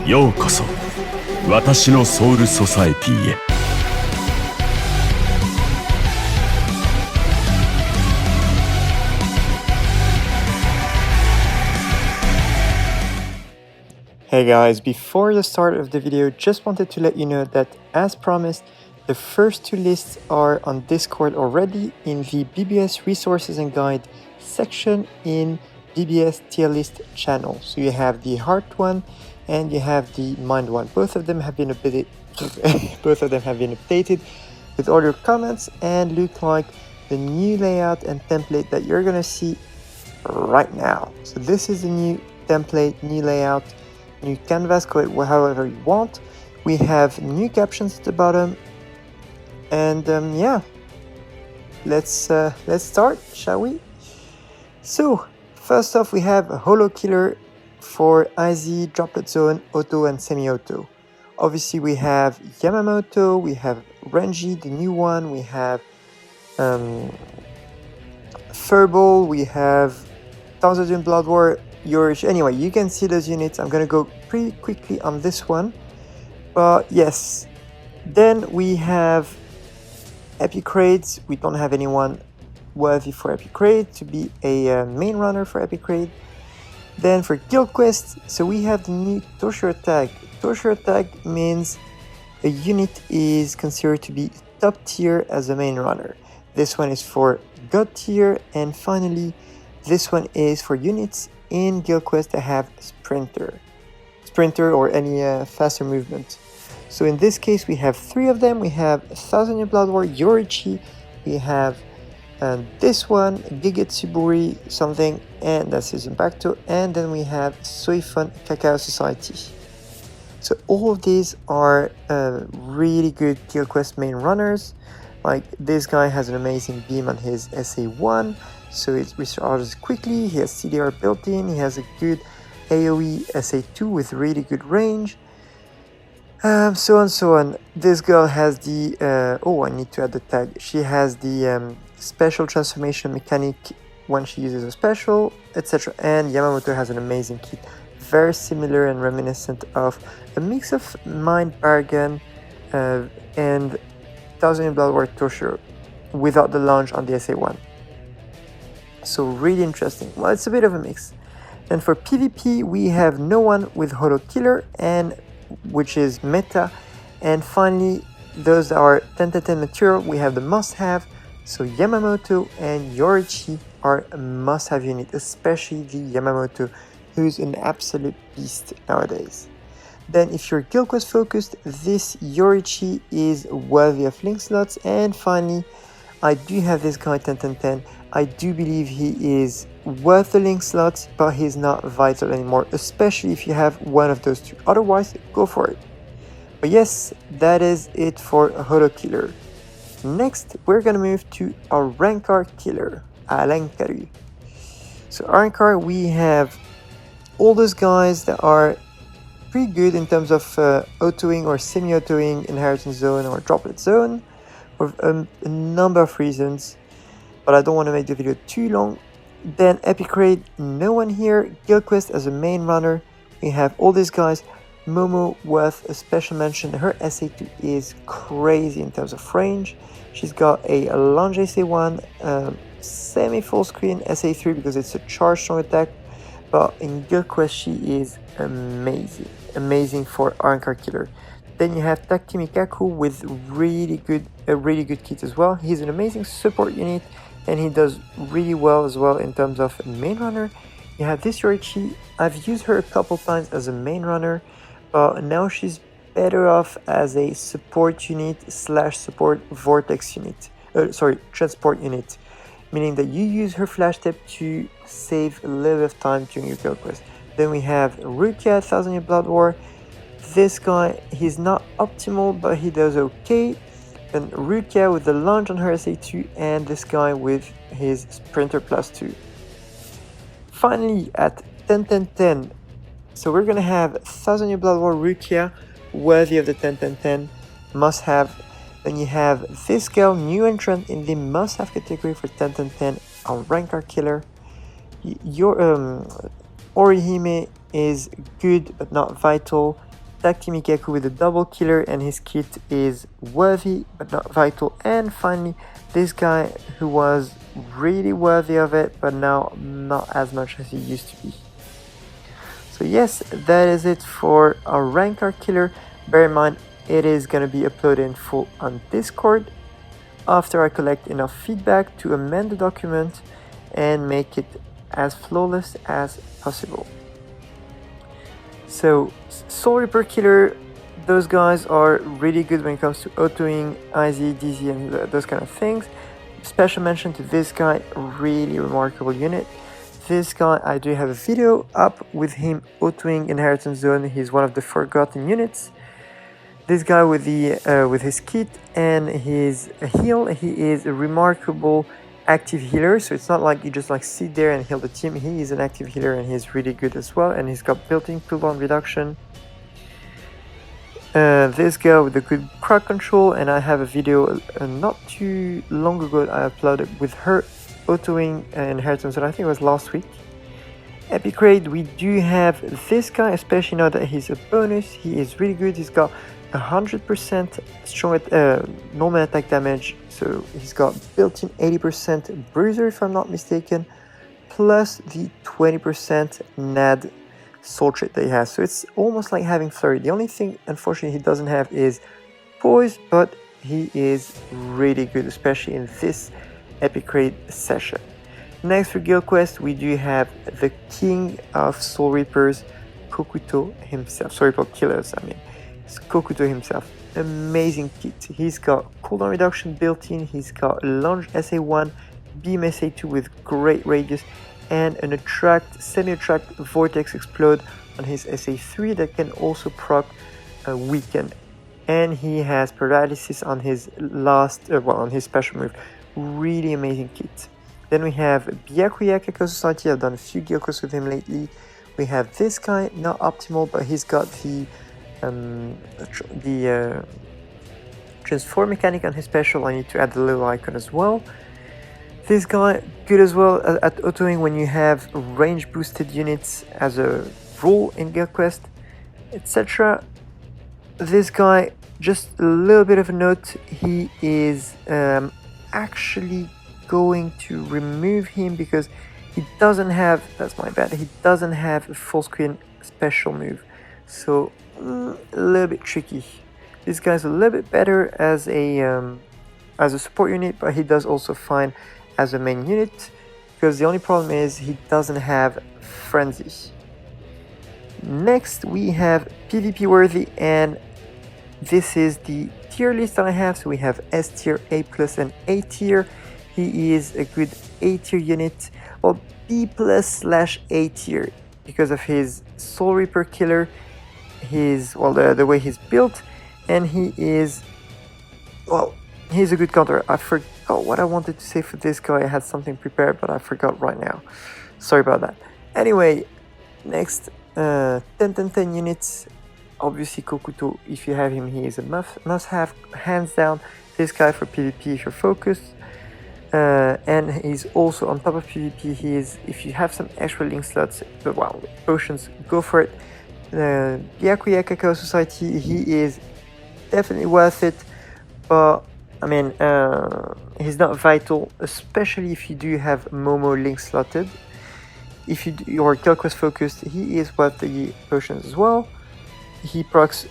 ようこそ私のソウルソサエティへ。Hey guys, before the start of the video, just wanted to let you know that as promised, the first two lists are on Discord already in the BBS resources and guide section in BBS tier list channel. So you have the heart one and you have the mind one. Both of them have been updated with all your comments and look like the new layout and template that you're gonna see right now. So this is the new template, new layout, new canvas, call it however you want. We have new captions at the bottom, and yeah, let's start, shall we? So first off, we have a holo killer for IZ, droplet zone, auto and semi-auto. Obviously we have Yamamoto, we have Renji, the new one, we have Furball, we have Thousand Blood War, Yorish. Anyway, you can see those units. I'm gonna go pretty quickly on this one, but yes. Then we have epic raids. We don't have anyone worthy for epic raid to be a main runner for epic raid. Then for guild quest, so we have the new Toshiro tag. Toshiro tag means a unit is considered to be top tier as a main runner. This one is for god tier, and finally this one is for units in guild quest that have sprinter or any faster movement. So in this case we have three of them. We have 1000 Year Blood War, Yorichi, we have this one, Gigetsuburi something, and that's his Impacto, and then we have Soifun Cacao Society. So all of these are really good guild quest main runners. Like this guy has an amazing beam on his SA1, so it recharges quickly. He has CDR built in. He has a good AoE SA2 with really good range. So on. This girl has the I need to add the tag. She has the special transformation mechanic when she uses a special, etc. And Yamamoto has an amazing kit, very similar and reminiscent of a mix of Mind Bargain and 1000 Blood War Toshiro without the launch on the SA1. So really interesting. Well, it's a bit of a mix. And for PvP, we have no one with Holo Killer, and which is meta. And finally, those are 10/10 material. We have the must-have. So Yamamoto and Yorichi are a must-have unit, especially the Yamamoto, who's an absolute beast nowadays. Then if you're guild quest focused, this Yorichi is worthy of link slots. And finally, I do have this guy 10/10. I do believe he is worth the link slots, but he's not vital anymore, especially if you have one of those two. Otherwise, go for it. But yes, that is it for Holo Killer. Next, we're gonna move to Arrancar Killer, Alankaru. So Arrancar, we have all those guys that are pretty good in terms of autoing or semi-autoing inheritance zone or droplet zone for a number of reasons, but I don't want to make the video too long. Then epic raid, no one here. Guild quest as a main runner, we have all these guys. Momo worth a special mention. Her SA2 is crazy in terms of range. She's got a lunge SA1, semi full screen SA3 because it's a charge strong attack, but in guild quest she is amazing for Arrancar Killer. Then you have Takumi Kaku with a really good kit as well. He's an amazing support unit and he does really well as well in terms of main runner. You have this Yorichi. I've used her a couple times as a main runner, but now she's better off as a support unit / support vortex unit. Transport unit, meaning that you use her flash tip to save a little bit of time during your guild quest. Then we have Rukia, 1000 Year Blood War. This guy, he's not optimal, but he does okay. Then Rukia with the launch on her SA2, and this guy with his Sprinter +2. Finally, at 10/10/10, so we're gonna have 1000 Year Blood War Rukia, worthy of the 10/10/10, must have. Then you have this girl, new entrant in the must have category for 10/10/10, Arrancar Killer. Your Orihime is good but not vital. Tag Team Ikaku with a double killer, and his kit is worthy but not vital. And finally, this guy who was really worthy of it, but now not as much as he used to be. So yes, that is it for our Arrancar killer. Bear in mind, it is going to be uploaded in full on Discord after I collect enough feedback to amend the document and make it as flawless as possible. So Soul Reaper killer, those guys are really good when it comes to autoing, IZ, DZ, and those kind of things. Special mention to this guy, really remarkable unit. This guy, I do have a video up with him autoing Inheritance Zone. He's one of the forgotten units. This guy with his kit and his heal, he is a remarkable active healer. So it's not like you just like sit there and heal the team. He is an active healer and he's really good as well. And he's got built-in cooldown reduction. This guy with a good crowd control, and I have a video not too long ago I uploaded with her autoing Inheritance, and I think it was last week. Epic raid, we do have this guy, especially now that he's a bonus. He is really good. He's got 100% strong normal attack damage, so he's got built-in 80% bruiser if I'm not mistaken, plus the 20% NAD soul trait that he has. So it's almost like having flurry. The only thing unfortunately he doesn't have is poise, but he is really good, especially in this epic raid session. Next for guild quest, we do have the king of soul reapers, Kokuto himself. Sorry for killers, I mean it's Kokuto himself. Amazing kit. He's got cooldown reduction built in, he's got lunge SA1, beam SA2 with great radius, and an semi-attract vortex explode on his SA3 that can also proc weaken. And he has paralysis on his on his special move. Really amazing kit. Then we have Byakuya Kakao Society. I've done a few guild quests with him lately. We have this guy, not optimal, but he's got the transform mechanic on his special. I need to add the little icon as well. This guy, good as well at autoing when you have range boosted units as a rule in guild quest, etc. This guy, just a little bit of a note, he is actually going to remove him because he doesn't have, that's my bad, he doesn't have a full screen special move. So a little bit tricky. This guy's a little bit better as a support unit, but he does also fine as a main unit, because the only problem is he doesn't have frenzy. Next we have PvP worthy, and this is the tier list that I have. So we have S tier, A plus, and A tier. He is a good A tier unit, or B plus / A tier, because of his Soul Reaper killer, the way he's built, and he is, he's a good counter. I forgot what I wanted to say for this guy. I had something prepared, but I forgot right now. Sorry about that. Anyway, next, 10 units. Obviously, Kokuto, if you have him, he is a must-have, hands down. This guy for PvP if you're focused. And he's also on top of PvP. He is, if you have some extra link slots, potions, go for it. Byakuya Kakao Society, he is definitely worth it, but I mean, he's not vital, especially if you do have Momo link slotted. If you're guild quest focused, he is worth the potions as well. He procs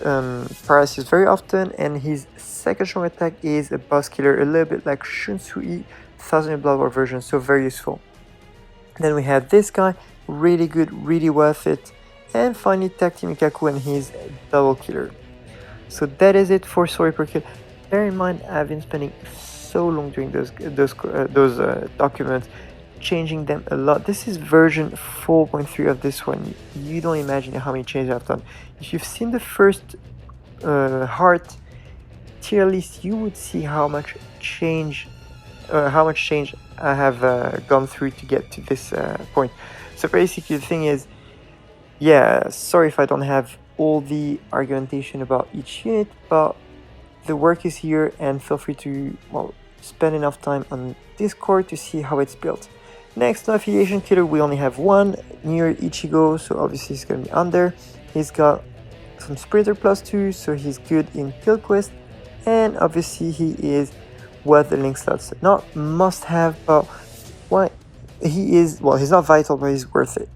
paralysis very often, and his second strong attack is a boss killer, a little bit like Shunsui 1000 Blood War version, so very useful. Then we have this guy, really good, really worth it. And finally, Tag Team Ikaku and his double killer. So that is it for Soul Reaper kill. Bear in mind, I've been spending so long doing those documents, changing them a lot. This is version 4.3 of this one. You don't imagine how many changes I've done. If you've seen the first heart tier list, you would see how much change I have gone through to get to this point. So basically, the thing is, yeah, sorry if I don't have all the argumentation about each unit, but the work is here, and feel free to spend enough time on Discord to see how it's built. Next, no affiliation killer, we only have one near Ichigo, so obviously he's going to be under. He's got some Sprinter +2, so he's good in Kill Quest, and obviously he is worth the link slots. Not must have, but why he is, well, he's not vital, but he's worth it.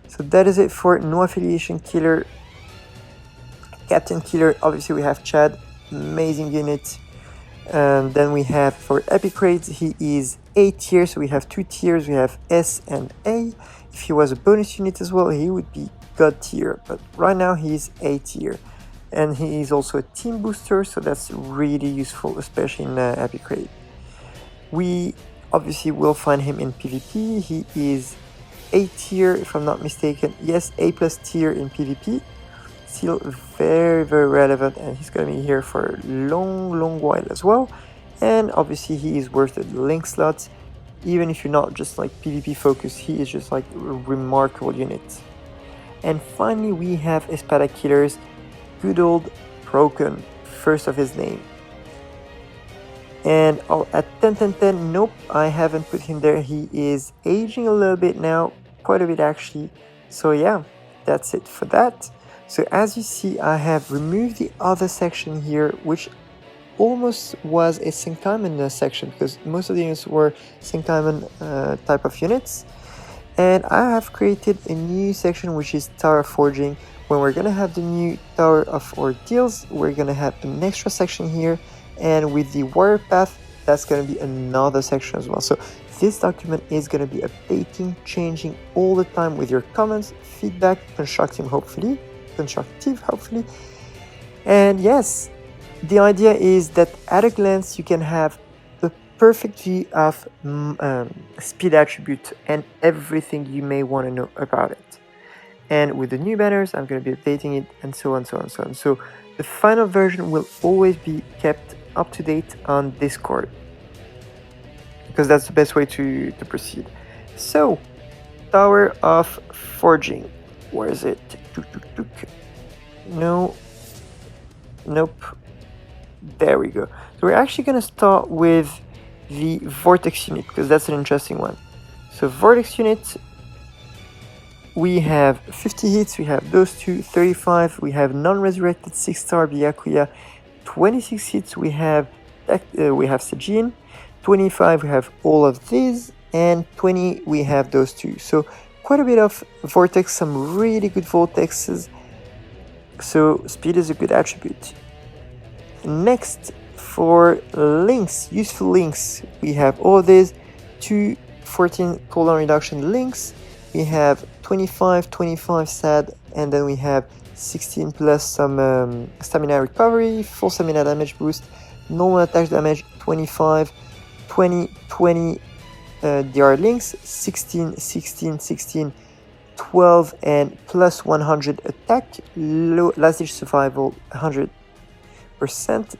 So that is it for No Affiliation Killer. Captain Killer, obviously we have Chad, amazing unit. Then we have for Epic Raids, he is A tier, so we have 2 tiers, we have S and A. If he was a bonus unit as well, he would be God tier, but right now he's A tier. And he is also a team booster, so that's really useful, especially in Epic Raid. We obviously will find him in PvP. He is A tier, if I'm not mistaken. Yes, A+ tier in PvP. Still very, very relevant, and he's going to be here for a long while as well. And obviously he is worth the link slots. Even if you're not just like PvP focused, he is just like a remarkable unit. And finally we have Espada Killers. Good old Broken, first of his name. And at 10-10-10, nope, I haven't put him there. He is aging a little bit now, quite a bit actually. So yeah, that's it for that. So as you see, I have removed the other section here, which almost was a Senkaimon section, because most of the units were Senkaimon type of units. And I have created a new section, which is Tower Forging. When we're going to have the new Tower of Ordeals, we're going to have an extra section here. And with the Warrior Path, that's going to be another section as well. So this document is going to be updating, changing all the time with your comments, feedback, constructive hopefully. And yes, the idea is that at a glance you can have the perfect view of speed attribute and everything you may want to know about it. And with the new banners, I'm going to be updating it, and so on. So the final version will always be kept up to date on Discord, because that's the best way to proceed. So, Tower of Forging, where is it? No, nope, there we go. So we're actually going to start with the Vortex unit, because that's an interesting one. So Vortex unit, we have 50 hits, we have those two, 35, we have non-resurrected 6-star Byakuya, 26 hits, we have Sajin, 25 we have all of these, and 20 we have those two. So quite a bit of Vortex, some really good Vortexes. So speed is a good attribute. Next, for links, useful links, we have all of these, 2 14 cooldown reduction links, we have 25 sad, and then we have 16 plus some stamina recovery, full stamina damage boost, normal attack damage 25, 20 DR links, 16, 12, and plus 100 attack, last ditch survival 100%.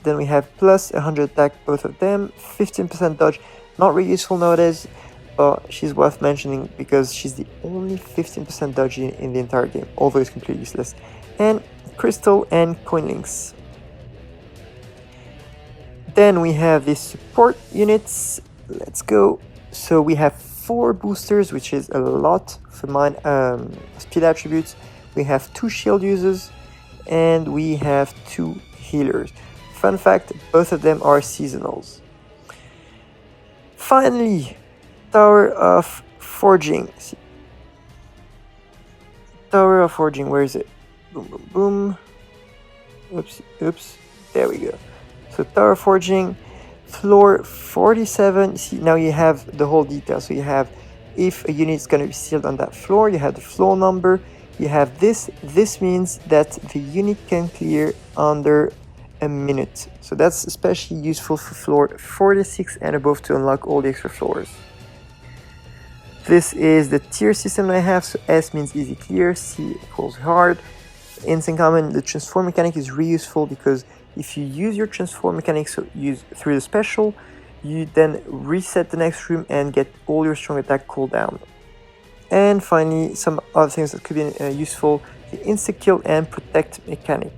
Then we have plus 100 attack, both of them, 15% dodge, not really useful nowadays, but she's worth mentioning because she's the only 15% dodge in the entire game, although it's completely useless. And crystal and coin links. Then we have the support units. Let's go. So we have 4 boosters, which is a lot for mine. Speed attributes. We have 2 shield users, and we have 2 healers. Fun fact, both of them are seasonals. Finally, Tower of Forging. Tower of Forging, where is it? Boom. Oops. There we go. So Tower of Forging, floor 47. See, now you have the whole detail. So you have, if a unit is going to be sealed on that floor, you have the floor number. You have this. This means that the unit can clear under a minute. So that's especially useful for floor 46 and above to unlock all the extra floors. This is the tier system that I have. So S means easy clear, C equals hard. In Senkaimon, the transform mechanic is really useful because if you use your transform mechanic, so use through the special, you then reset the next room and get all your strong attack cooldown. And finally, some other things that could be useful, the insta kill and protect mechanic.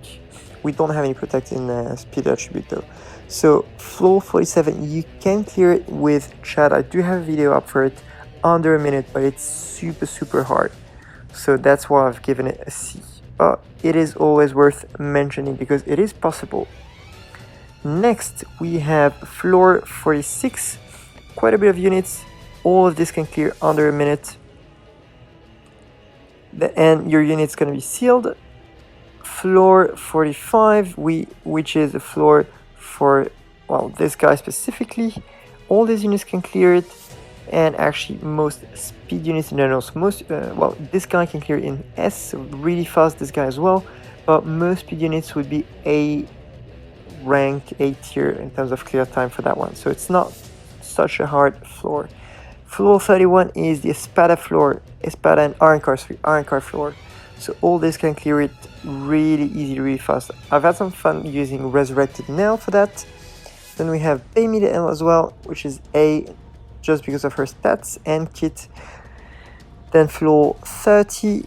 We don't have any protect in speed attribute though. So floor 47, you can clear it with Chara. I do have a video up for it, under a minute, but it's super hard. So that's why I've given it a C. but it is always worth mentioning because it is possible. Next, we have floor 46, quite a bit of units. All of this can clear under a minute. And your unit's going to be sealed. Floor 45, which is a floor for, well, this guy specifically. All these units can clear it, and actually most speed units in general. So most, well, this guy can clear in S, so really fast, this guy as well. But most speed units would be A rank, A tier in terms of clear time for that one. So it's not such a hard floor. Floor 31 is the Espada floor, Espada and Arrancar floor. So all this can clear it really easy, really fast. I've had some fun using Resurrected Nail for that. Then we have Baymida L as well, which is A just because of her stats and kit. Then floor 30,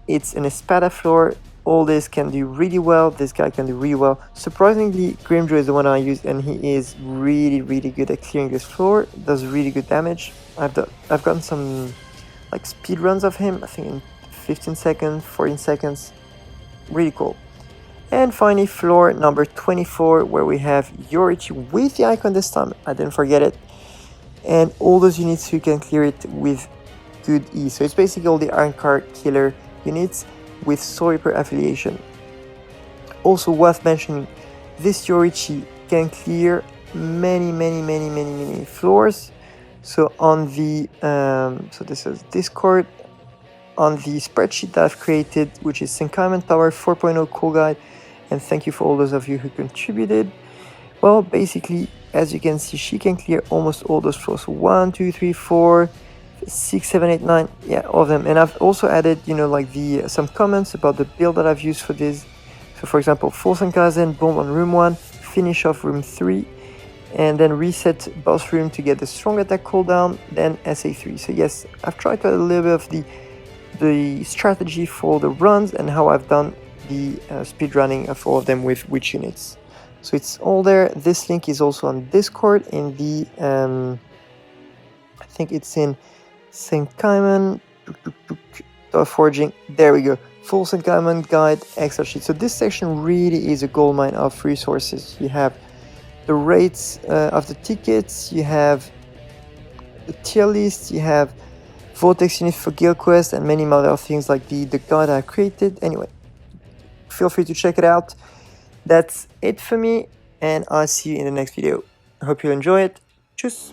it's an Espada floor. All this can do really well. This guy can do really well. Surprisingly, Grimjo is the one I use, and he is really, really good at clearing this floor. Does really good damage. I've gotten some like speed runs of him, I think in 15 seconds, 14 seconds. Really cool. And finally, floor number 24, where we have Yorichi with the icon this time. I didn't forget it. And all those units who can clear it with good ease. So it's basically all the Arrancar killer units with Soul Reaper affiliation. Also worth mentioning, this Yorichi can clear many floors. So on the so this is Discord, on the spreadsheet that I've created, which is Senkaimon Tower 4.0 Khool guide, and thank you for all those of you who contributed. Well, basically, as you can see, she can clear almost all those floors. 1, 2, 3, 4, 6, 7, 8, 9, yeah, all of them. And I've also added, you know, like some comments about the build that I've used for this. So for example, full Senkazen, bomb on room 1, finish off room 3, and then reset boss room to get the strong attack cooldown, then SA3. So yes, I've tried to add a little bit of the strategy for the runs and how I've done the speed running of all of them with which units. So it's all there. This link is also on Discord in the I think it's in Senkaimon forging. There we go. Full Senkaimon guide Excel sheet. So this section really is a goldmine of resources. You have the rates of the tickets, you have the tier list, you have Vortex unit for guild quest, and many other things like the guide I created. Anyway, feel free to check it out. That's it for me, and I'll see you in the next video. I hope you enjoy it. Tschüss!